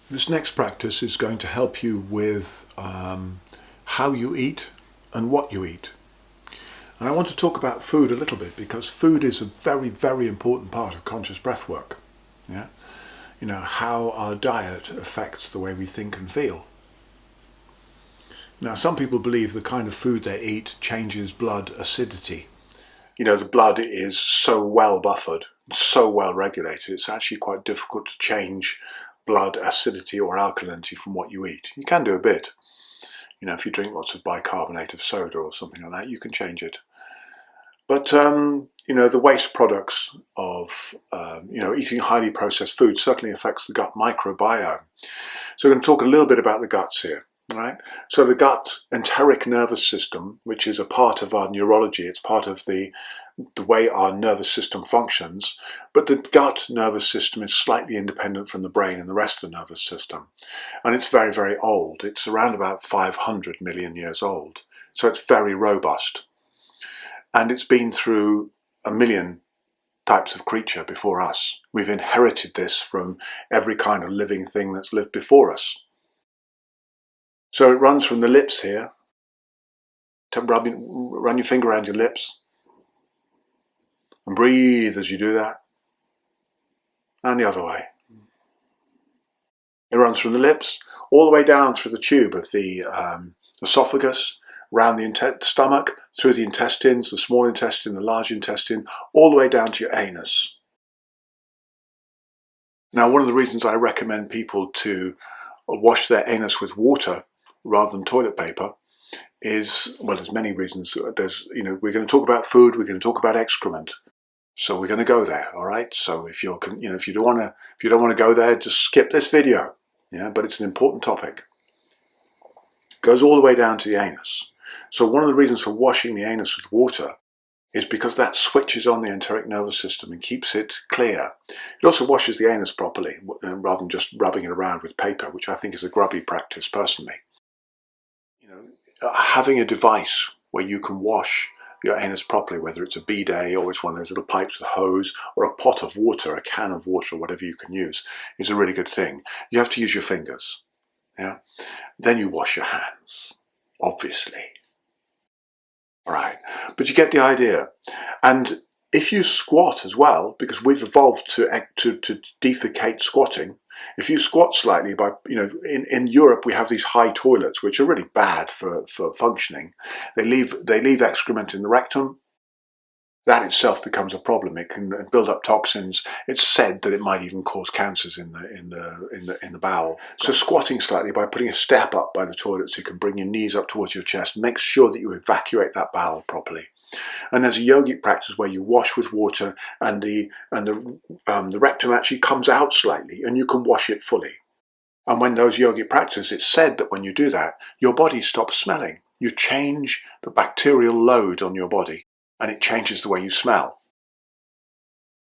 This next practice is going to help you with how you eat and what you eat. And I want to talk about food a little bit because food is a very, very important part of conscious breath work. Yeah? You know, how our diet affects the way we think and feel. Now, some people believe the kind of food they eat changes blood acidity. You know, the blood is so well buffered, so well regulated, it's actually quite difficult to change blood acidity or alkalinity from what you eat. You can do a bit. You know, if you drink lots of bicarbonate of soda or something like that, you can change it. But, you know, the waste products of, eating highly processed food certainly affects the gut microbiome. So we're going to talk a little bit about the guts here. Right? So the gut enteric nervous system, which is a part of our neurology, it's part of the way our nervous system functions, but the gut nervous system is slightly independent from the brain and the rest of the nervous system. And it's very, very old. It's around about 500 million years old. So it's very robust. And it's been through a million types of creature before us. We've inherited this from every kind of living thing that's lived before us. So it runs from the lips here, run your finger around your lips, and breathe as you do that, and the other way. It runs from the lips all the way down through the tube of the esophagus, around the stomach, through the intestines, the small intestine, the large intestine, all the way down to your anus. Now, one of the reasons I recommend people to wash their anus with water rather than toilet paper is, well, there's many reasons. We're going to talk about food, we're going to talk about excrement. So we're going to go there, all right? So if you don't want to go there, just skip this video. Yeah, but it's an important topic. It goes all the way down to the anus. So one of the reasons for washing the anus with water is because that switches on the enteric nervous system and keeps it clear. It also washes the anus properly, rather than just rubbing it around with paper, which I think is a grubby practice personally. Having a device where you can wash your anus properly, whether it's a bidet or it's one of those little pipes with a hose or a pot of water, a can of water, or whatever you can use, is a really good thing. You have to use your fingers. Yeah. Then you wash your hands, obviously. All right, but you get the idea. And if you squat as well, because we've evolved to defecate squatting. If you squat slightly, in Europe we have these high toilets which are really bad for functioning. They leave excrement in the rectum. That itself becomes a problem. It can build up toxins. It's said that it might even cause cancers in the bowel. So squatting slightly by putting a step up by the toilet so you can bring your knees up towards your chest, make sure that you evacuate that bowel properly. And there's a yogic practice where you wash with water and the rectum actually comes out slightly and you can wash it fully. And when those yogic practices, it's said that when you do that, your body stops smelling. You change the bacterial load on your body and it changes the way you smell.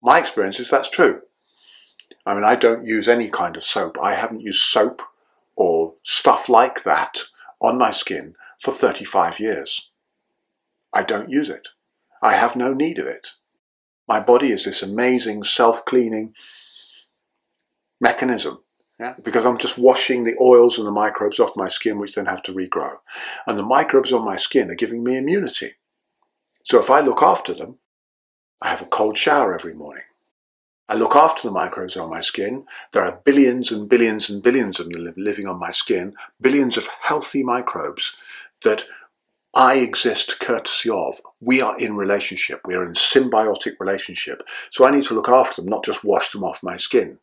My experience is that's true. I mean, I don't use any kind of soap. I haven't used soap or stuff like that on my skin for 35 years. I don't use it. I have no need of it. My body is this amazing self-cleaning mechanism, because I'm just washing the oils and the microbes off my skin, which then have to regrow. And the microbes on my skin are giving me immunity. So if I look after them, I have a cold shower every morning. I look after the microbes on my skin. There are billions and billions and billions of them living on my skin, billions of healthy microbes that I exist courtesy of. We are in relationship. We are in symbiotic relationship. So I need to look after them, not just wash them off my skin.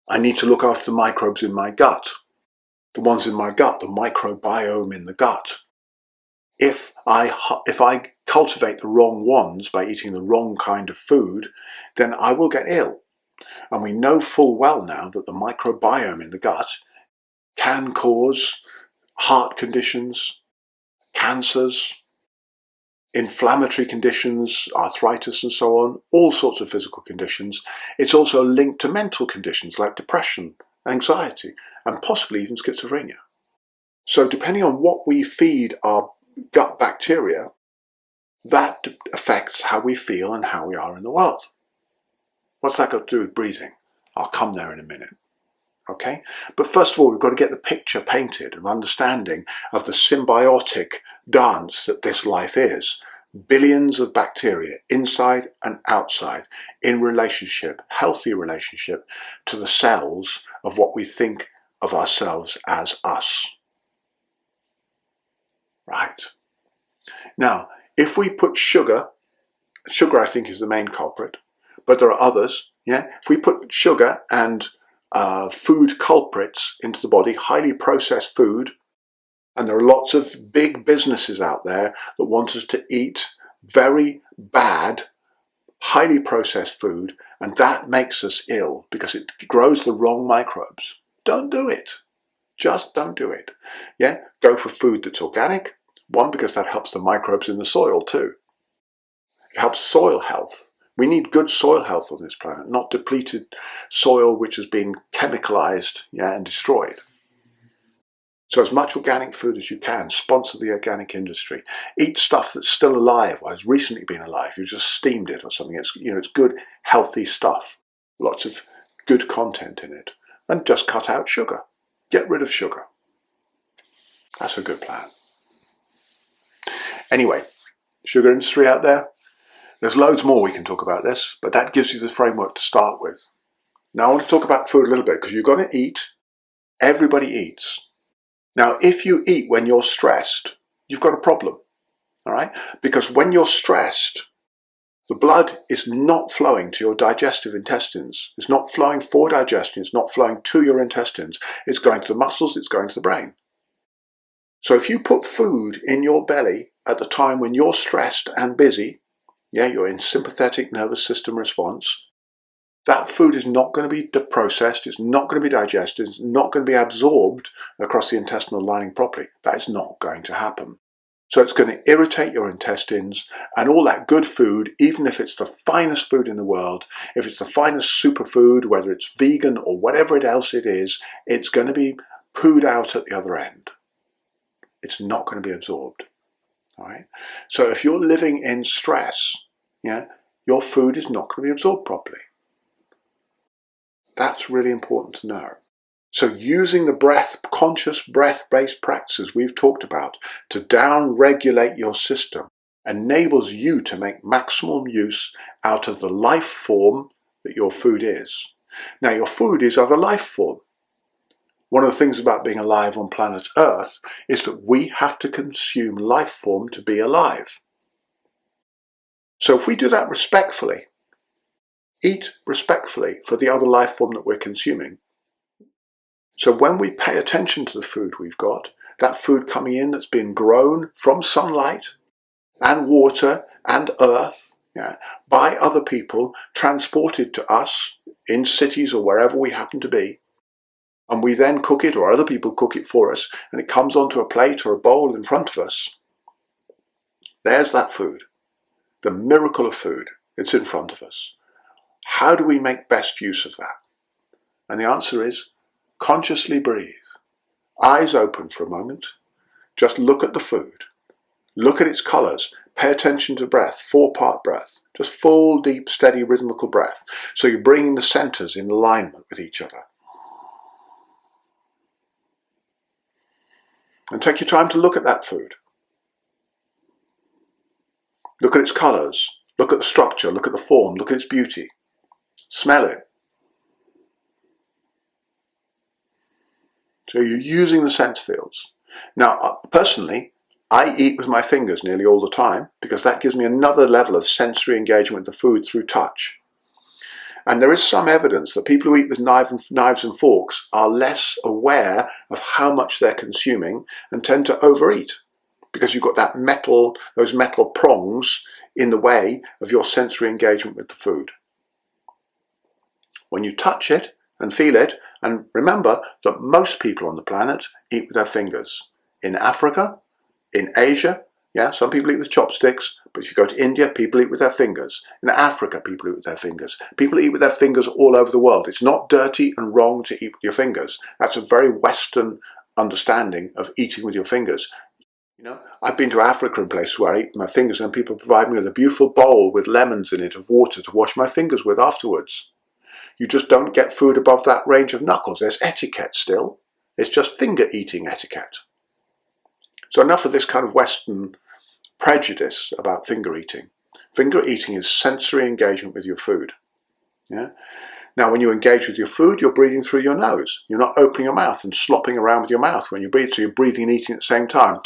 I need to look after the microbes in my gut. The ones in my gut, the microbiome in the gut. If I cultivate the wrong ones by eating the wrong kind of food, then I will get ill. And we know full well now that the microbiome in the gut can cause heart conditions, cancers, inflammatory conditions, arthritis and so on, all sorts of physical conditions. It's also linked to mental conditions like depression, anxiety, and possibly even schizophrenia. So depending on what we feed our gut bacteria, that affects how we feel and how we are in the world. What's that got to do with breathing? I'll come there in a minute. okay? But first of all, we've got to get the picture painted of understanding of the symbiotic dance that this life is. Billions of bacteria, inside and outside, in relationship, healthy relationship, to the cells of what we think of ourselves as us. Right. Now, if we put sugar I think is the main culprit, but there are others, yeah? If we put sugar and food culprits into the body, highly processed food, and there are lots of big businesses out there that want us to eat very bad, highly processed food, and that makes us ill because it grows the wrong microbes. Don't do it. Just don't do it. Yeah? Go for food that's organic. One, because that helps the microbes in the soil too. It helps soil health. We need good soil health on this planet, not depleted soil which has been chemicalized, yeah, and destroyed. So as much organic food as you can, sponsor the organic industry. Eat stuff that's still alive or has recently been alive. You just steamed it or something. It's good, healthy stuff. Lots of good content in it. And just cut out sugar. Get rid of sugar. That's a good plan. Anyway, sugar industry out there. There's loads more we can talk about this, but that gives you the framework to start with. Now I want to talk about food a little bit because you're going to eat. Everybody eats. Now, if you eat when you're stressed, you've got a problem, all right? Because when you're stressed, the blood is not flowing to your digestive intestines. It's not flowing for digestion. It's not flowing to your intestines. It's going to the muscles. It's going to the brain. So if you put food in your belly at the time when you're stressed and busy, yeah, you're in sympathetic nervous system response, that food is not going to be processed, it's not going to be digested, it's not going to be absorbed across the intestinal lining properly. That is not going to happen. So it's going to irritate your intestines, and all that good food, even if it's the finest food in the world, if it's the finest superfood, whether it's vegan or whatever else it is, it's going to be pooed out at the other end. It's not going to be absorbed. All right? So if you're living in stress, yeah, your food is not going to be absorbed properly. That's really important to know. So using the conscious breath-based practices we've talked about to down-regulate your system enables you to make maximum use out of the life form that your food is. Now, your food is of a life form. One of the things about being alive on planet Earth is that we have to consume life form to be alive. So if we do that respectfully, eat respectfully for the other life form that we're consuming. So when we pay attention to the food we've got, that food coming in that's been grown from sunlight and water and earth, yeah, by other people, transported to us in cities or wherever we happen to be, and we then cook it or other people cook it for us, and it comes onto a plate or a bowl in front of us, there's that food. The miracle of food. It's in front of us. How do we make best use of that? And the answer is consciously breathe. Eyes open for a moment. Just look at the food. Look at its colours. Pay attention to breath, 4-part breath. Just full, deep, steady, rhythmical breath. So you're bringing the centres in alignment with each other. And take your time to look at that food. Look at its colours. Look at the structure. Look at the form. Look at its beauty. Smell it. So you're using the sense fields. Now, personally, I eat with my fingers nearly all the time because that gives me another level of sensory engagement with the food through touch. And there is some evidence that people who eat with knives and forks are less aware of how much they're consuming and tend to overeat because you've got those metal prongs in the way of your sensory engagement with the food. When you touch it and feel it, and remember that most people on the planet eat with their fingers. In Africa, in Asia, yeah, some people eat with chopsticks, but if you go to India, people eat with their fingers. In Africa, people eat with their fingers. People eat with their fingers all over the world. It's not dirty and wrong to eat with your fingers. That's a very Western understanding of eating with your fingers. You know, I've been to Africa in places where I eat with my fingers and people provide me with a beautiful bowl with lemons in it of water to wash my fingers with afterwards. You just don't get food above that range of knuckles. There's etiquette still. It's just finger eating etiquette. So enough of this kind of Western prejudice about finger eating. Finger eating is sensory engagement with your food. Yeah? Now, when you engage with your food, you're breathing through your nose. You're not opening your mouth and slopping around with your mouth when you breathe, so you're breathing and eating at the same time.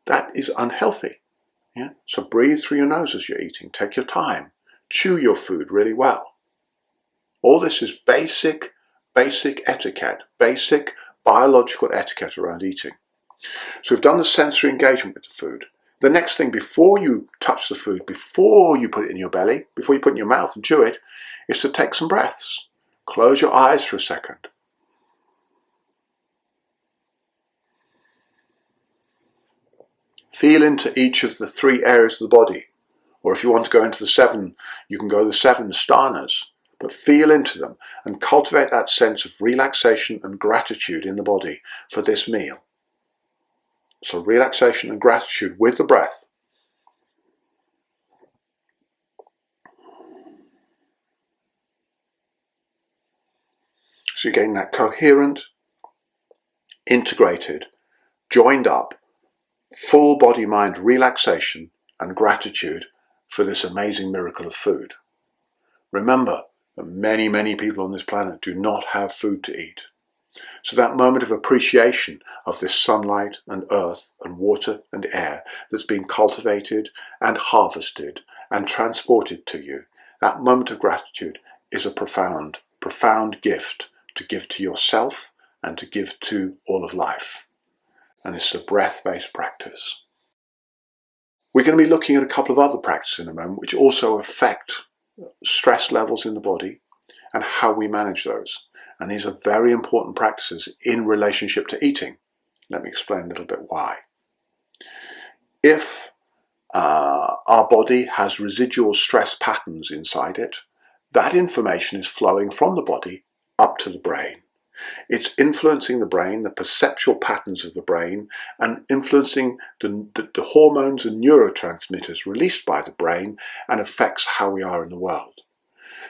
That is unhealthy. Yeah? So breathe through your nose as you're eating. Take your time. Chew your food really well. All this is basic etiquette, basic biological etiquette around eating. So we've done the sensory engagement with the food. The next thing, before you touch the food, before you put it in your belly, before you put it in your mouth and chew it, is to take some breaths. Close your eyes for a second. Feel into each of the 3 areas of the body. Or if you want to go into the 7, you can go the 7 sthanas. But feel into them and cultivate that sense of relaxation and gratitude in the body for this meal. So relaxation and gratitude with the breath. So you're getting that coherent, integrated, joined up, full body-mind relaxation and gratitude for this amazing miracle of food. Remember that many people on this planet do not have food to eat. So that moment of appreciation of this sunlight and earth and water and air that's been cultivated and harvested and transported to you, that moment of gratitude is a profound gift to give to yourself and to give to all of life. And this is a breath-based practice. We're going to be looking at a couple of other practices in a moment which also affect stress levels in the body and how we manage those. And these are very important practices in relationship to eating. Let me explain a little bit why. If our body has residual stress patterns inside it, that information is flowing from the body up to the brain. It's influencing the brain, the perceptual patterns of the brain, and influencing the hormones and neurotransmitters released by the brain and affects how we are in the world.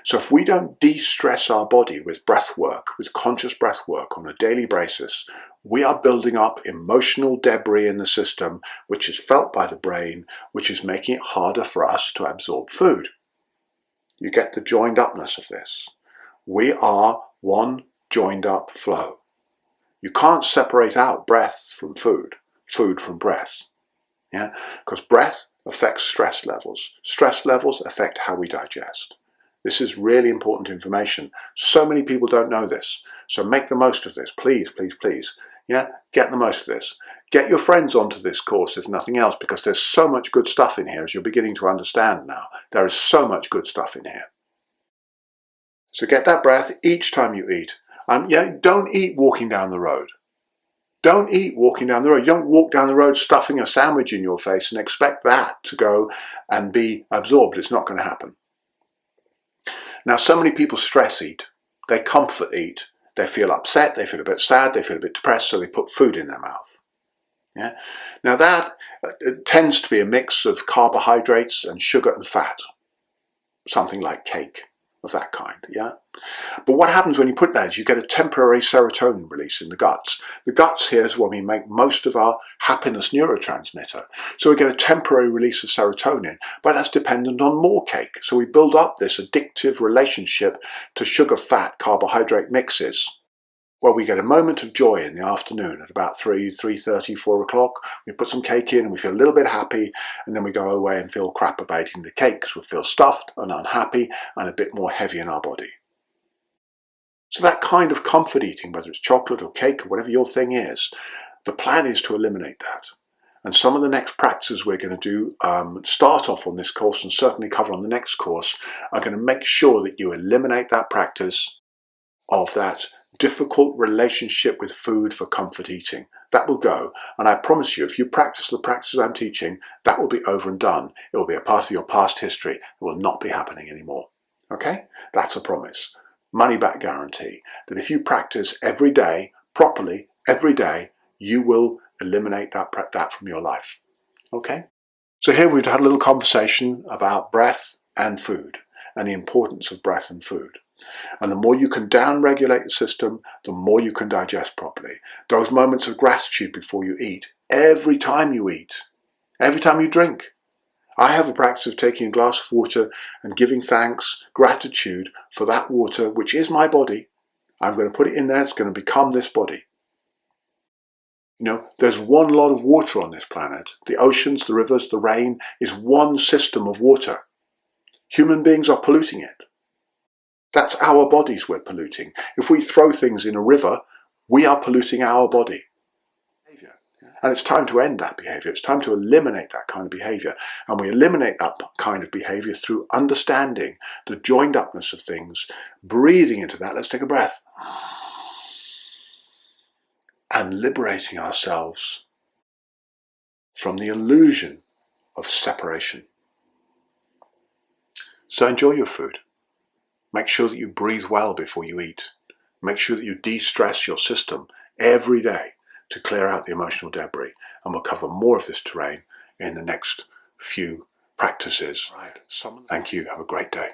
So if we don't de-stress our body with breath work, with conscious breath work on a daily basis, we are building up emotional debris in the system, which is felt by the brain, which is making it harder for us to absorb food. You get the joined upness of this. We are one joined up flow. You can't separate out breath from food, food from breath. Yeah? Because breath affects stress levels. Stress levels affect how we digest. This is really important information. So many people don't know this. So make the most of this. Please. Yeah? Get the most of this. Get your friends onto this course if nothing else, because there's so much good stuff in here as you're beginning to understand now. There is so much good stuff in here. So get that breath each time you eat. Don't eat walking down the road. Don't eat walking down the road. You don't walk down the road stuffing a sandwich in your face and expect that to go and be absorbed. It's not going to happen. Now, so many people stress eat. They comfort eat. They feel upset. They feel a bit sad. They feel a bit depressed. So they put food in their mouth. Yeah. Now that tends to be a mix of carbohydrates and sugar and fat. Something like cake of that kind. Yeah. But what happens when you put that is you get a temporary serotonin release in the guts. The guts here is where we make most of our happiness neurotransmitter. So we get a temporary release of serotonin, but that's dependent on more cake. So we build up this addictive relationship to sugar, fat, carbohydrate mixes, where we get a moment of joy in the afternoon at about 3:30, 4 o'clock. We put some cake in and we feel a little bit happy, and then we go away and feel crap about eating the cake because we feel stuffed and unhappy and a bit more heavy in our body. So that kind of comfort eating, whether it's chocolate or cake or whatever your thing is, the plan is to eliminate that. And some of the next practices we're going to do, start off on this course and certainly cover on the next course, are going to make sure that you eliminate that practice of that difficult relationship with food for comfort eating. That will go. And I promise you, if you practice the practices I'm teaching, that will be over and done. It will be a part of your past history. It will not be happening anymore. Okay? That's a promise. Money back guarantee that if you practice every day, properly, every day, you will eliminate that from your life. Okay? So here we've had a little conversation about breath and food. and the importance of breath and food. And the more you can down-regulate the system, the more you can digest properly. Those moments of gratitude before you eat, every time you eat, every time you drink. I have a practice of taking a glass of water and giving thanks, gratitude for that water, which is my body. I'm going to put it in there, it's going to become this body. You know, there's one lot of water on this planet. The oceans, the rivers, the rain is one system of water. Human beings are polluting it. That's our bodies we're polluting. If we throw things in a river, we are polluting our body. And it's time to end that behaviour. It's time to eliminate that kind of behaviour. And we eliminate that kind of behaviour through understanding the joined upness of things, breathing into that. Let's take a breath. And liberating ourselves from the illusion of separation. So enjoy your food. Make sure that you breathe well before you eat. Make sure that you de-stress your system every day to clear out the emotional debris. And we'll cover more of this terrain in the next few practices. Right. Thank you. Have a great day.